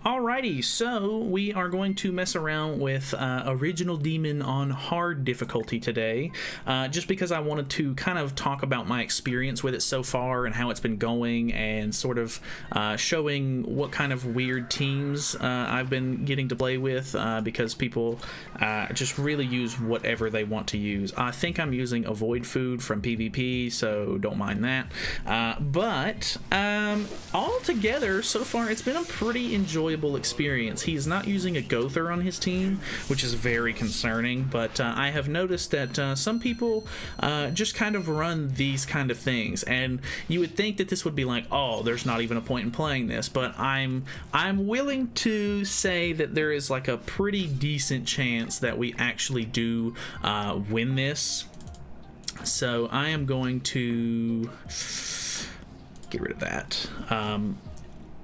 Alrighty, so we are going to mess around with Original Demon on hard difficulty today, just because I wanted to kind of talk about my experience with it so far and how it's been going, and sort of showing what kind of weird teams I've been getting to play with, because people just really use whatever they want to use. I think I'm using Avoid Food from PvP, so don't mind that. But altogether, so far, it's been a pretty enjoyable experience. He is not using a Gother on his team, which is very concerning, but I have noticed that some people just kind of run these kind of things, and you would think that this would be like, oh, there's not even a point in playing this, but I'm willing to say that there is like a pretty decent chance that we actually do win this. So I am going to get rid of that.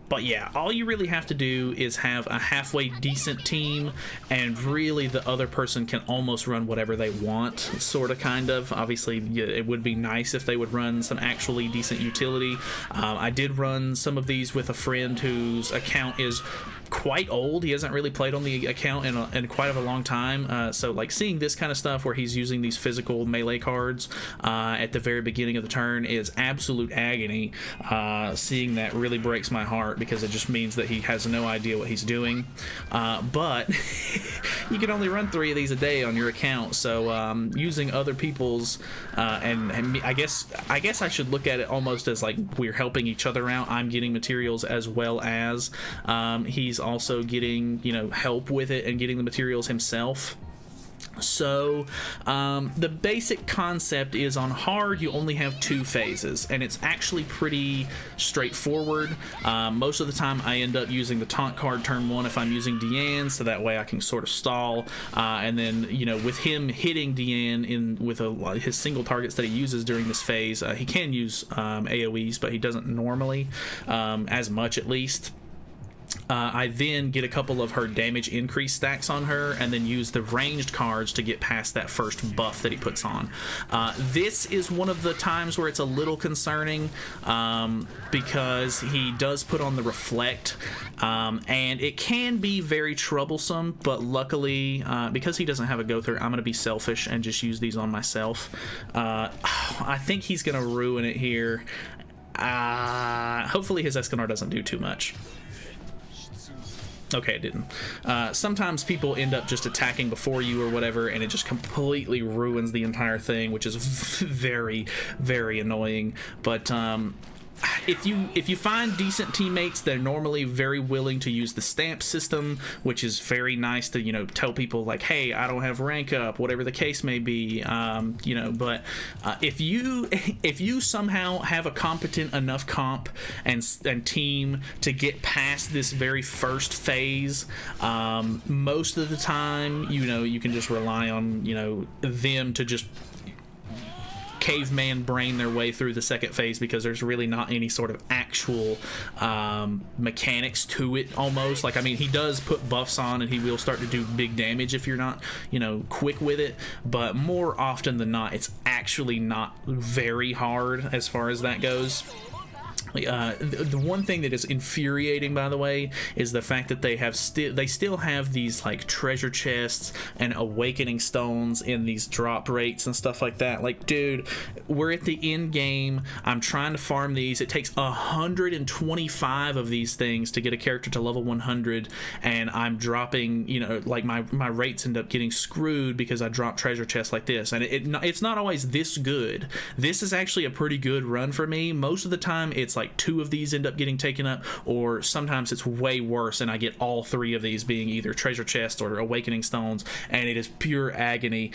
But yeah, all you really have to do is have a halfway decent team, and really the other person can almost run whatever they want, sort of, kind of. Obviously, it would be nice if they would run some actually decent utility. I did run some of these with a friend whose account is quite old. He hasn't really played on the account in quite a long time, so like seeing this kind of stuff where he's using these physical melee cards at the very beginning of the turn is absolute agony. Seeing that really breaks my heart, because it just means that he has no idea what he's doing, but you can only run 3 of these a day on your account, so using other people's and I guess I should look at it almost as like we're helping each other out. I'm getting materials as well as he's also getting, help with it and getting the materials himself. So the basic concept is, on hard you only have 2 phases, and it's actually pretty straightforward. Most of the time I end up using the taunt card turn 1 if I'm using Deanne, so that way I can sort of stall, and then with him hitting Deanne with his single targets that he uses during this phase, he can use AoEs, but he doesn't normally, as much at least. I then get a couple of her damage increase stacks on her, and then use the ranged cards to get past that first buff that he puts on. This is one of the times where it's a little concerning, because he does put on the reflect, and it can be very troublesome, but luckily, because he doesn't have a Gother, I'm going to be selfish and just use these on myself. I think he's going to ruin it here. Hopefully his Escanor doesn't do too much. Okay, it didn't. Sometimes people end up just attacking before you or whatever, and it just completely ruins the entire thing, which is very, very annoying. But if you find decent teammates, they're normally very willing to use the stamp system, which is very nice to tell people like, hey, I don't have rank up, whatever the case may be. But if you somehow have a competent enough comp and team to get past this very first phase, most of the time you can just rely on them to just caveman brain their way through the second phase, because there's really not any sort of actual mechanics to it. Almost like, he does put buffs on, and he will start to do big damage if you're not quick with it, but more often than not it's actually not very hard as far as that goes. The one thing that is infuriating, by the way, is the fact that they still have these like treasure chests and awakening stones in these drop rates and stuff like that. Like, dude, we're at the end game. I'm trying to farm these. It takes 125 of these things to get a character to level 100, and I'm dropping, like my rates end up getting screwed because I drop treasure chests like this, and it's not always this good. This is actually a pretty good run for me. Most of the time it's like 2 of these end up getting taken up, or sometimes it's way worse and I get all 3 of these being either treasure chests or awakening stones, and it is pure agony,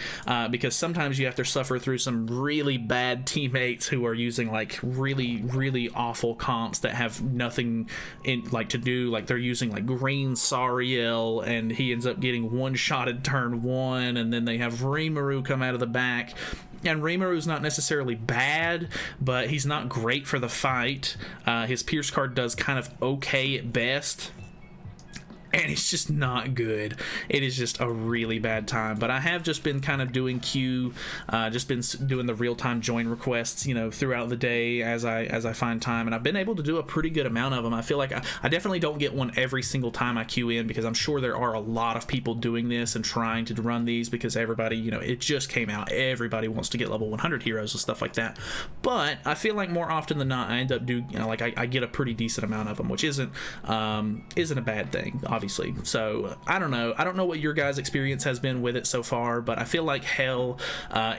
because sometimes you have to suffer through some really bad teammates who are using like really, really awful comps that have nothing to do. Like, they're using like green Sariel, and he ends up getting one-shotted turn 1, and then they have Rimuru come out of the back. And Rimuru's not necessarily bad, but he's not great for the fight. His Pierce card does kind of okay at best. and it's just not good. It is just a really bad time. But I have just been kind of doing queue, just been doing the real-time join requests, you know, throughout the day as I find time, and I've been able to do a pretty good amount of them. I feel like I definitely don't get one every single time I queue in, because I'm sure there are a lot of people doing this and trying to run these, because everybody, you know, it just came out, everybody wants to get level 100 heroes and stuff like that. But I feel like more often than not I end up I get a pretty decent amount of them, which isn't a bad thing, obviously. So I don't know what your guys' experience has been with it so far, but I feel like Hell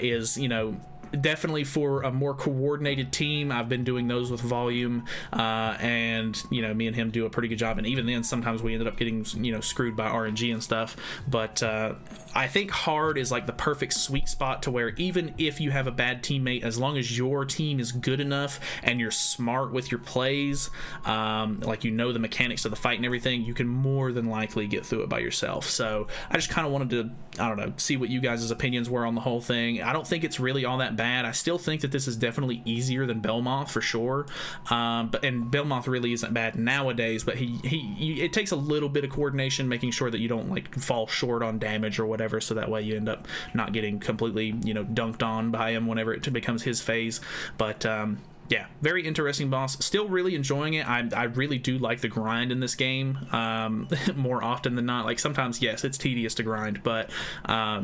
is, you know, definitely for a more coordinated team. I've been doing those with volume, and you know, me and him do a pretty good job, and even then sometimes we ended up getting, you know, screwed by RNG and stuff. But I think hard is like the perfect sweet spot to where even if you have a bad teammate, as long as your team is good enough and you're smart with your plays, like, you know, the mechanics of the fight and everything, you can more than likely get through it by yourself. So I just kind of wanted to, I don't know, see what you guys' opinions were on the whole thing. I don't think it's really all that bad. I still think that this is definitely easier than Belmoth for sure, and Belmoth really isn't bad nowadays, but it takes a little bit of coordination, making sure that you don't like fall short on damage or whatever, so that way you end up not getting completely, you know, dunked on by him whenever it becomes his phase. But yeah, very interesting boss. Still really enjoying it. I really do like the grind in this game, more often than not. Like, sometimes, yes, it's tedious to grind, but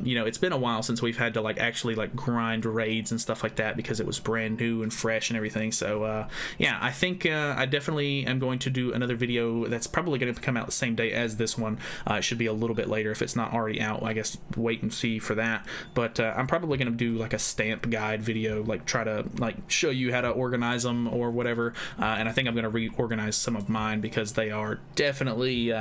you know, it's been a while since we've had to like actually like grind raids and stuff like that, because it was brand new and fresh and everything. So yeah, I think I definitely am going to do another video that's probably going to come out the same day as this one. It should be a little bit later if it's not already out. I guess wait and see for that. But I'm probably going to do like a stamp guide video, like try to like show you how to organize them or whatever, and I think I'm going to reorganize some of mine, because they are definitely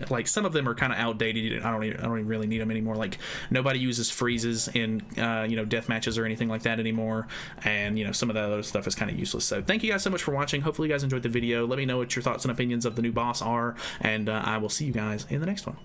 like, some of them are kind of outdated. I don't even really need them anymore. Like, nobody uses freezes in you know, death matches or anything like that anymore, and you know, some of that other stuff is kind of useless. So thank you guys so much for watching. Hopefully you guys enjoyed the video. Let me know what your thoughts and opinions of the new boss are, and I will see you guys in the next one.